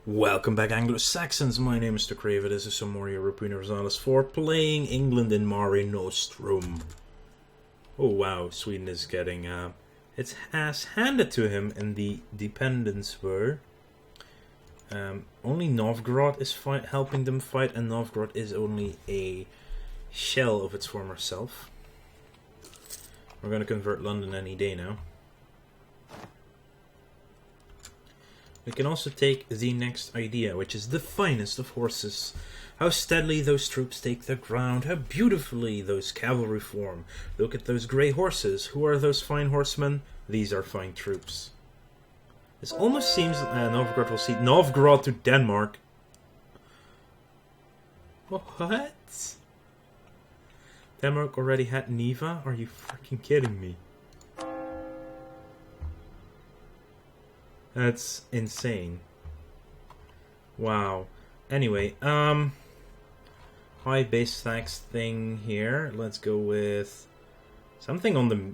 Welcome back, Anglo-Saxons. My name is Crave. This is some more European Universalis 4 playing England in Mare Nostrum. Oh wow, Sweden is getting its ass handed to him in the Dependence War. Only Novgorod is helping them fight, and Novgorod is only a shell of its former self. We're going to convert London any day now. We can also take the next idea, which is the finest of horses. How steadily those troops take the ground, how beautifully those cavalry form. Look at those grey horses. Who are those fine horsemen? These are fine troops. This almost seems Novgorod will cede Novgorod to Denmark. What? Denmark already had Neva? Are you freaking kidding me? That's insane. Wow. Anyway, high base tax thing here. Let's go with something on the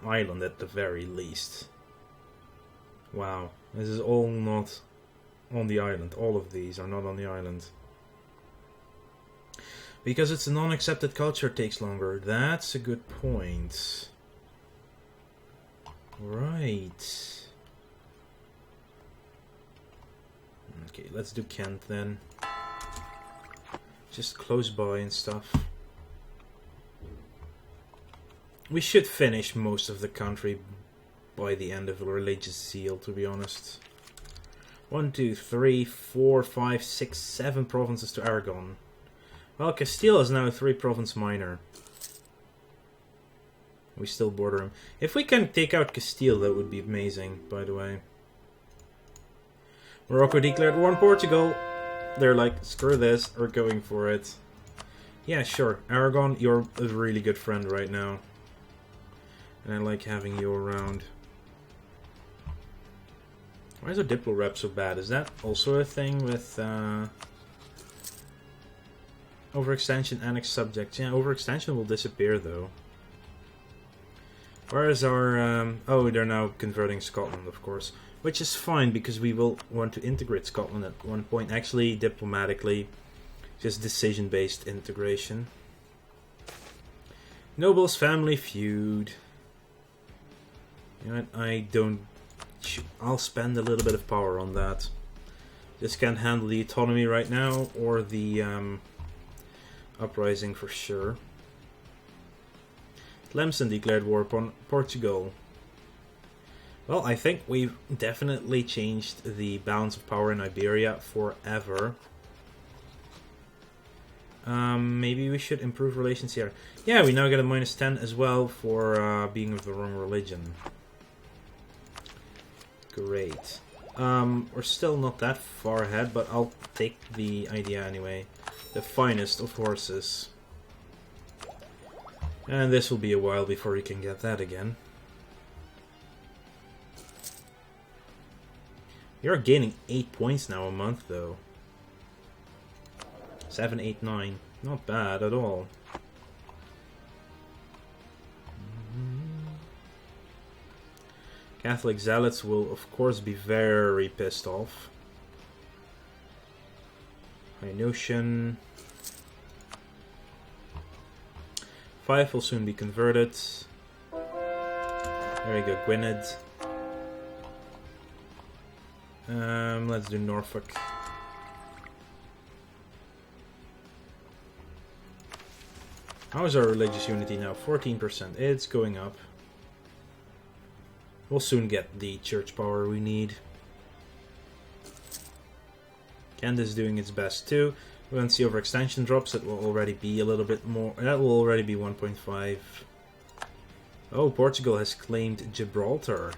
island at the very least. Wow. This is all not on the island. All of these are not on the island. Because it's a non-accepted culture, it takes longer. That's a good point. Right. Okay, let's do Kent then. Just close by and stuff. We should finish most of the country by the end of religious zeal, to be honest. 1, 2, 3, 4, 5, 6, 7 provinces to Aragon. Well, Castile is now a 3-province minor. We still border him. If we can take out Castile, that would be amazing, by the way. Morocco declared war on Portugal. They're like, screw this, we're going for it. Yeah, sure. Aragon, you're a really good friend right now. And I like having you around. Why is our Diplo rep so bad? Is that also a thing with overextension, annex subjects? Yeah, overextension will disappear though. Where is our... oh, they're now converting Scotland, of course. Which is fine, because we will want to integrate Scotland at one point. Actually, diplomatically, just decision-based integration. Nobles family feud. You know what, I don't... I'll spend a little bit of power on that. Just can't handle the autonomy right now, or the uprising for sure. Tlemcen declared war upon Portugal. Well, I think we've definitely changed the balance of power in Iberia forever. Maybe we should improve relations here. Yeah, we now get a -10 as well for being of the wrong religion. Great. We're still not that far ahead, but I'll take the idea anyway. The finest of horses. And this will be a while before we can get that again. You're gaining 8 points now a month, though. 7, 8, 9. Not bad at all. Catholic zealots will, of course, be very pissed off. High Notion. 5 will soon be converted. There we go, Gwynedd. Let's do Norfolk. How is our religious unity now? 14%. It's going up. We'll soon get the church power we need. Kent is doing its best too. Once the overextension drops, it will already be a little bit more. That will already be 1.5. Oh, Portugal has claimed Gibraltar.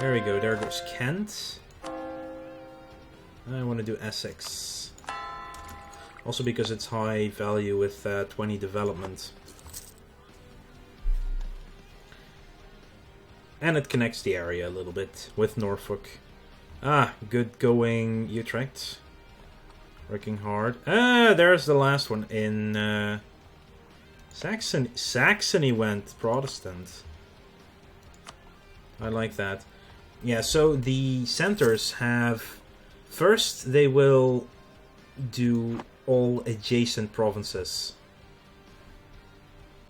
There we go, there goes Kent. I want to do Essex. Also because it's high value with 20 development. And it connects the area a little bit with Norfolk. Ah, good going Utrecht. Working hard. Ah, there's the last one in Saxony. Saxony went Protestant. I like that. Yeah, so the centers have... First, they will do all adjacent provinces.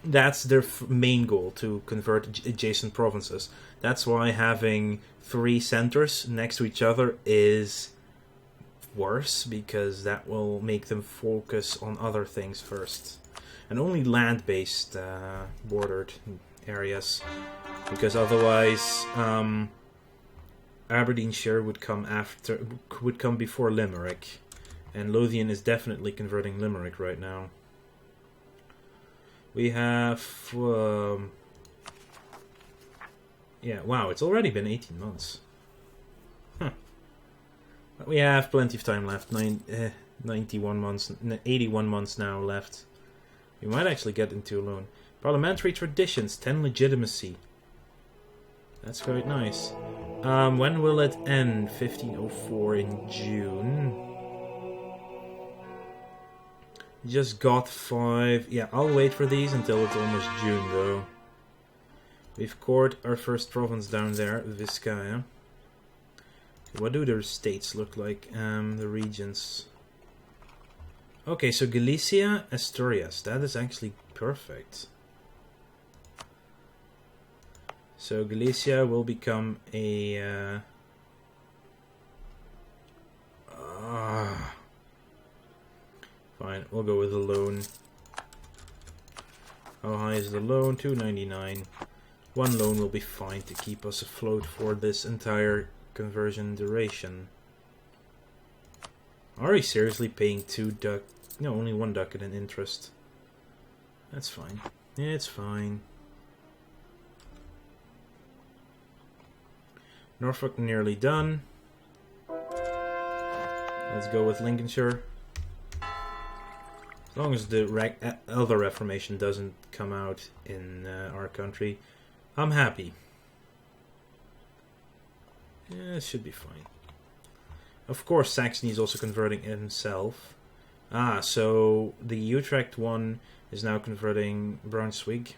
That's their main goal, to convert adjacent provinces. That's why having 3 centers next to each other is worse, because that will make them focus on other things first. And only land-based bordered areas, because otherwise Aberdeenshire would come before Limerick, and Lothian is definitely converting Limerick right now. We have yeah, wow, it's already been 18 months. Huh. But we have plenty of time left. 91 months, 81 months now left. We might actually get into a loan. Parliamentary traditions, 10 legitimacy. That's quite nice. When will it end? 1504 in June. Just got 5. Yeah, I'll wait for these until it's almost June, though. We've cored our first province down there, Vizcaya. What do their states look like? The regions. Okay, so Galicia, Asturias. That is actually perfect. So Galicia will become a... fine, we'll go with a loan. How high is the loan? 299. One loan will be fine to keep us afloat for this entire conversion duration. Are we seriously paying only 1 ducat in interest? That's fine. It's fine. Norfolk nearly done. Let's go with Lincolnshire. As long as the other Reformation doesn't come out in our country, I'm happy. Yeah, it should be fine. Of course, Saxony is also converting himself. So the Utrecht one is now converting Brunswick.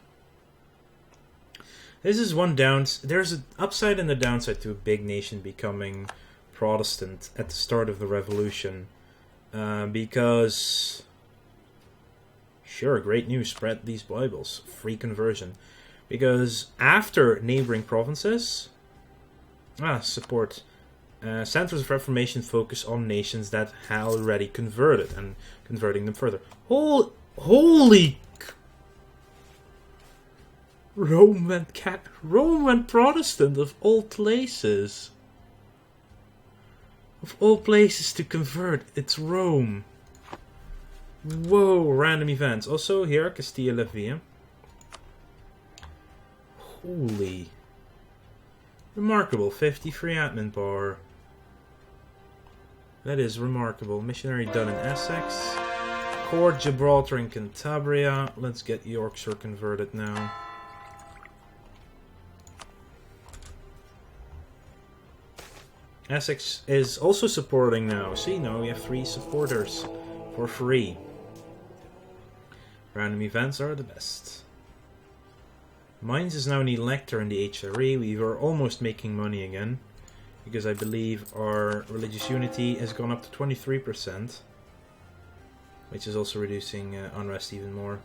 This is one there's an upside and a downside to a big nation becoming Protestant at the start of the Revolution. Because... Sure, great news, spread these Bibles. Free conversion. Because after neighboring provinces... support. Centers of Reformation focus on nations that had already converted and converting them further. Holy... Rome went Protestant of all places. Of all places to convert, it's Rome. Whoa, random events. Also here, Castilla-Levi. Holy. Remarkable, 53 admin power. That is remarkable. Missionary done in Essex. Court, Gibraltar and Cantabria. Let's get Yorkshire converted now. Essex is also supporting now. See, now we have 3 supporters for free. Random events are the best. Mainz is now an elector in the HRE. We are almost making money again, because I believe our religious unity has gone up to 23%, which is also reducing unrest even more.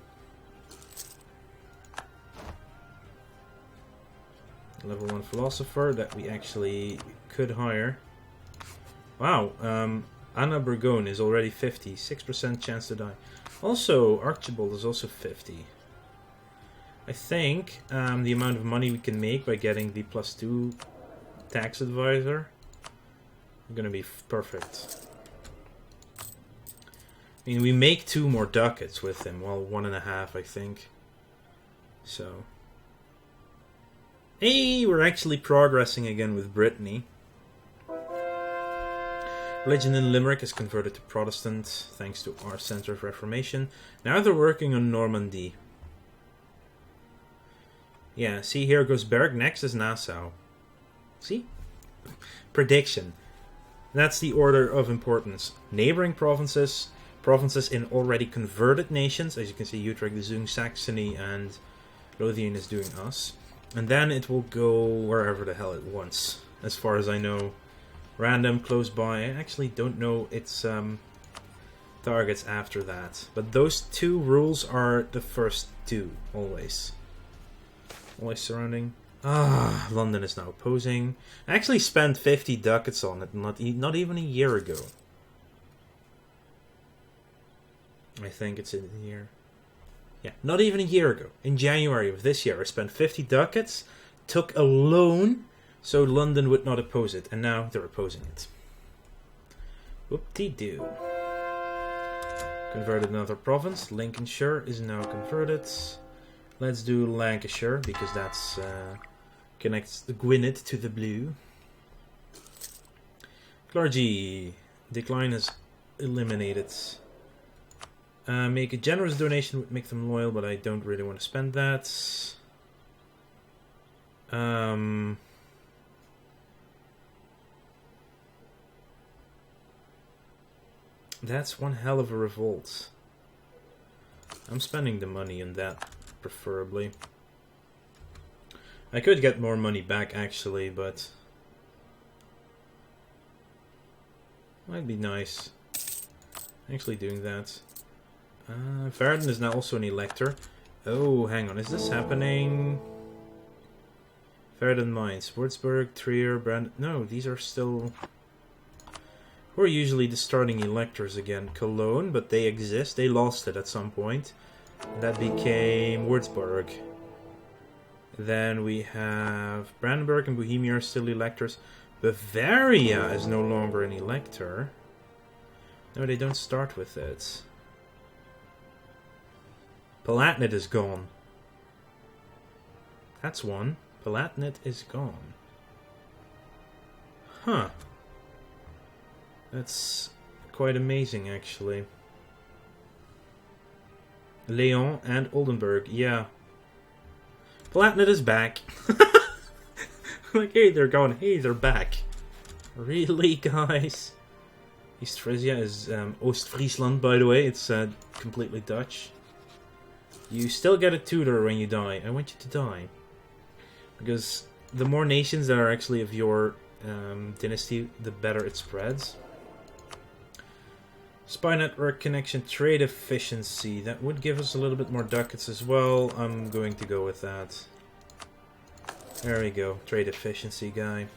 Level 1 philosopher that we actually could hire. Wow, Anna Burgon is already 50, 6% chance to die. Also, Archibald is also 50. I think the amount of money we can make by getting the +2 tax advisor is going to be perfect. I mean, we make 2 more ducats with him, well, 1.5 I think. So, hey, we're actually progressing again with Brittany. Religion in Limerick is converted to Protestant thanks to our Centre of Reformation. Now they're working on Normandy. Yeah, see, here goes Berg. Next is Nassau. See? Prediction. That's the order of importance. Neighboring provinces, provinces in already converted nations. As you can see, Utrecht is doing Saxony and Lothian is doing us. And then it will go wherever the hell it wants, as far as I know. Random, close by. I actually don't know its targets after that. But those two rules are the first two, always. Always surrounding. Ah, London is now opposing. I actually spent 50 ducats on it, not even a year ago. I think it's in here. Yeah, not even a year ago. In January of this year, I spent 50 ducats, took a loan, so London would not oppose it, and now they're opposing it. Whoop-de-doo. Converted another province. Lincolnshire is now converted. Let's do Lancashire, because that's connects the Gwynedd to the blue. Clergy. Decline is eliminated. Make a generous donation would make them loyal, but I don't really want to spend that. That's one hell of a revolt. I'm spending the money on that, preferably. I could get more money back, actually, but might be nice. Actually doing that. Verden is now also an elector. Oh, hang on, is this happening? Verden Mines, Würzburg, Trier, Brand. No, these are still. Who are usually the starting electors again? Cologne, but they exist. They lost it at some point. That became Würzburg. Then we have Brandenburg and Bohemia are still electors. Bavaria is no longer an elector. No, they don't start with it. Palatinate is gone. That's one. Palatinate is gone. Huh. That's quite amazing, actually. Leon and Oldenburg, yeah. Palatinate is back. Like, hey, they're gone. Hey, they're back. Really, guys? East Frisia is Oost-Friesland, by the way. It's completely Dutch. You still get a tutor when you die. I want you to die. Because the more nations that are actually of your dynasty, the better it spreads. Spy network connection, trade efficiency. That would give us a little bit more ducats as well. I'm going to go with that. There we go. Trade efficiency guy.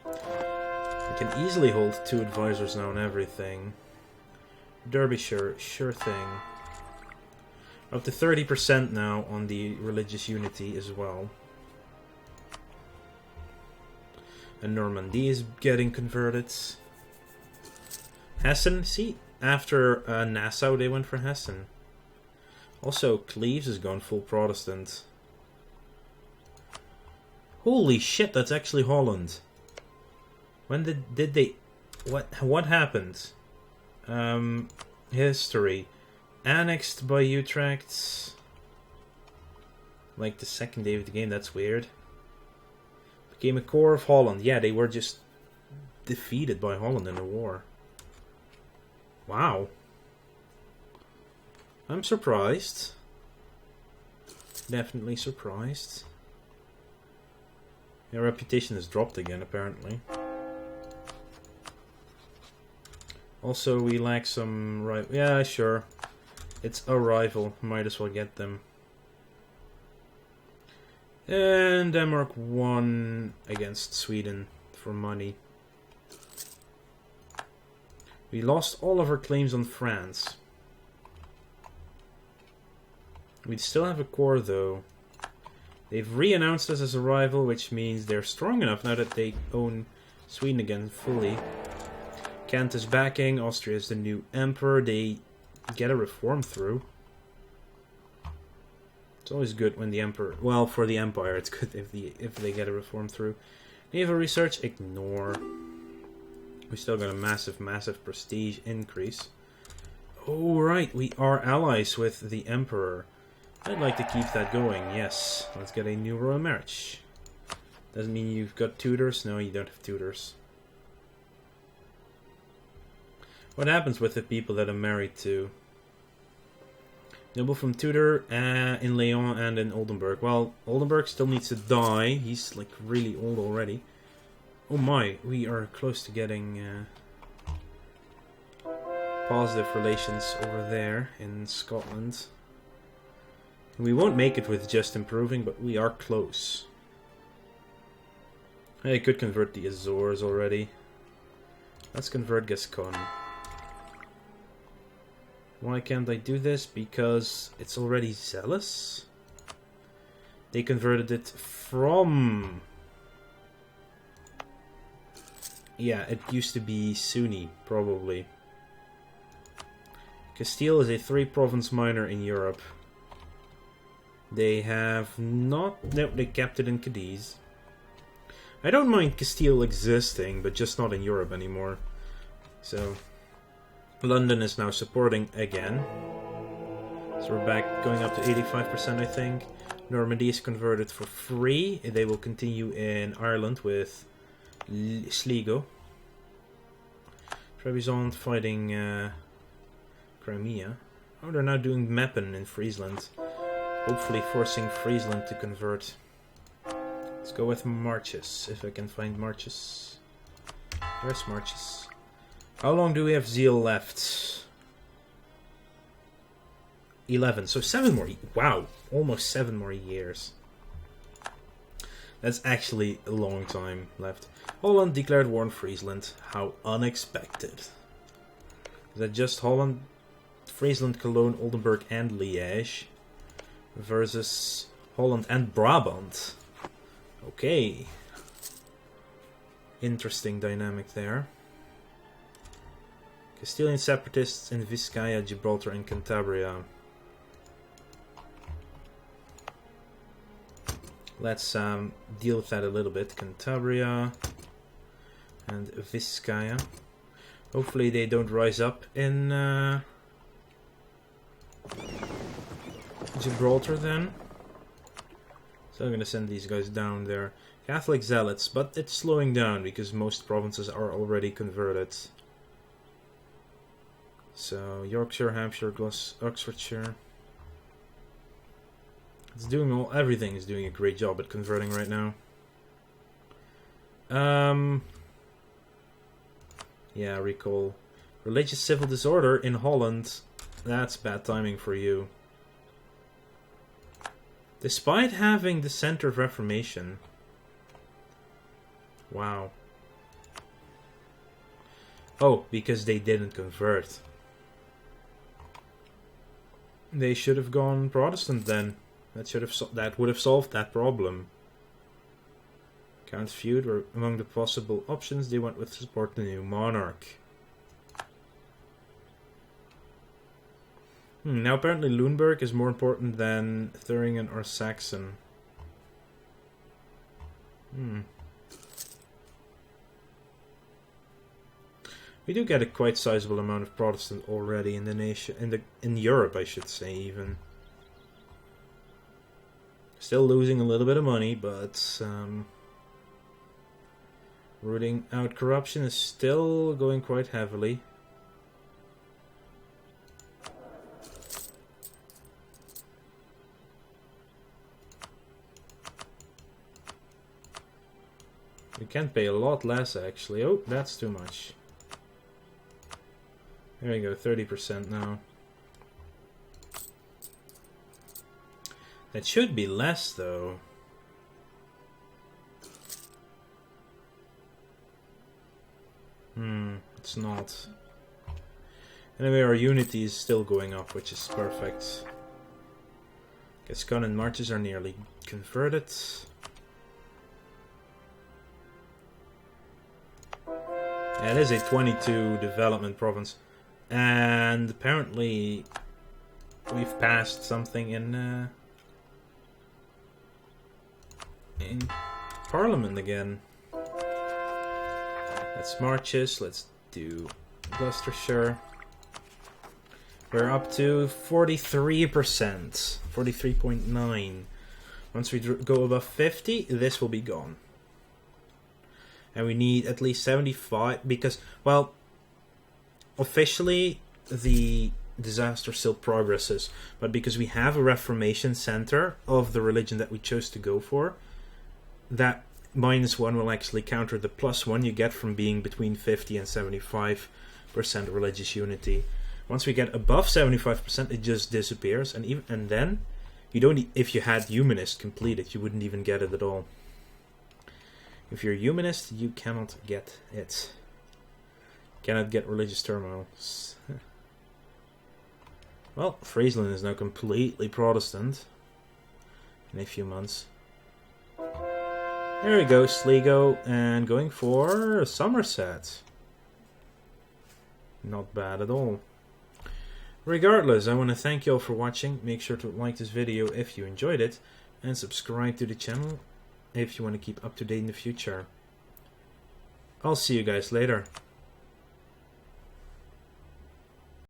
I can easily hold 2 advisors now on everything. Derbyshire, sure thing. Up to 30% now on the religious unity as well. And Normandy is getting converted. Hessen, see, after Nassau they went for Hessen. Also, Cleves has gone full Protestant. Holy shit, that's actually Holland. When did they... What happened? History. Annexed by Utrecht. Like the second day of the game, that's weird. Became a core of Holland. Yeah, they were just defeated by Holland in a war. Wow. I'm surprised. Definitely surprised. Their reputation has dropped again, apparently. Also, we lack some... Right? Yeah, sure. It's a rival. Might as well get them. And Denmark won against Sweden for money. We lost all of our claims on France. We still have a core, though. They've re-announced us as a rival, which means they're strong enough now that they own Sweden again fully. Kent is backing. Austria is the new emperor. They get a reform through. It's always good when the emperor... Well, for the empire, it's good if they get a reform through. Naval research, ignore. We still got a massive, massive prestige increase. Oh, right, we are allies with the emperor. I'd like to keep that going, yes. Let's get a new royal marriage. Doesn't mean you've got tutors. No, you don't have tutors. What happens with the people that I'm married to? Noble from Tudor in Leon and in Oldenburg. Well, Oldenburg still needs to die. He's like really old already. Oh my, we are close to getting positive relations over there in Scotland. We won't make it with just improving, but we are close. I could convert the Azores already. Let's convert Gascon. Why can't I do this? Because it's already zealous? They converted it from... Yeah, it used to be Sunni, probably. Castile is a 3-province minor in Europe. They have not... No, they kept it in Cadiz. I don't mind Castile existing, but just not in Europe anymore. So... London is now supporting again. So we're back going up to 85%, I think. Normandy is converted for free. They will continue in Ireland with Sligo. Trebizond fighting Crimea. Oh, they're now doing Meppen in Friesland. Hopefully forcing Friesland to convert. Let's go with Marches, if I can find Marches. There's Marches. How long do we have Zeal left? 11. So 7 more. Wow. Almost 7 more years. That's actually a long time left. Holland declared war on Friesland. How unexpected. Is that just Holland, Friesland, Cologne, Oldenburg and Liège versus Holland and Brabant? Okay. Interesting dynamic there. Castilian separatists in Vizcaya, Gibraltar and Cantabria. Let's deal with that a little bit. Cantabria and Vizcaya. Hopefully they don't rise up in Gibraltar then. So I'm going to send these guys down there. Catholic zealots, but it's slowing down because most provinces are already converted. So Yorkshire, Hampshire, Oxfordshire. It's doing everything is doing a great job at converting right now. Yeah, recall. Religious civil disorder in Holland. That's bad timing for you. Despite having the center of reformation. Wow. Oh, because they didn't convert. They should have gone Protestant then. That would have solved that problem. Count feud were among the possible options. They went with support the new monarch. Now apparently Lüneburg is more important than Thuringen or Saxon. We do get a quite sizable amount of Protestant already in the nation, in Europe, I should say, even. Still losing a little bit of money, but rooting out corruption is still going quite heavily. We can pay a lot less, actually. Oh, that's too much. There we go, 30% now. That should be less, though. It's not. Anyway, our unity is still going up, which is perfect. Gascon and Marches are nearly converted. Yeah, it is a 22 development province. And apparently we've passed something in Parliament again. Let's Marches, let's do Gloucestershire. We're up to 43%, 43.9. Once we go above 50, this will be gone. And we need at least 75 because, well, officially the disaster still progresses. But because we have a reformation center of the religion that we chose to go for, that -1 will actually counter the +1 you get from being between 50 and 75% religious unity. Once we get above 75%, it just disappears, and then you don't. If you had humanist completed, you wouldn't even get it at all. If you're humanist, you cannot get it. Cannot get religious terminals. Well, Friesland is now completely Protestant in a few months. There we go, Sligo, and going for Somerset. Not bad at all. Regardless, I want to thank you all for watching. Make sure to like this video if you enjoyed it, and subscribe to the channel if you want to keep up to date in the future. I'll see you guys later.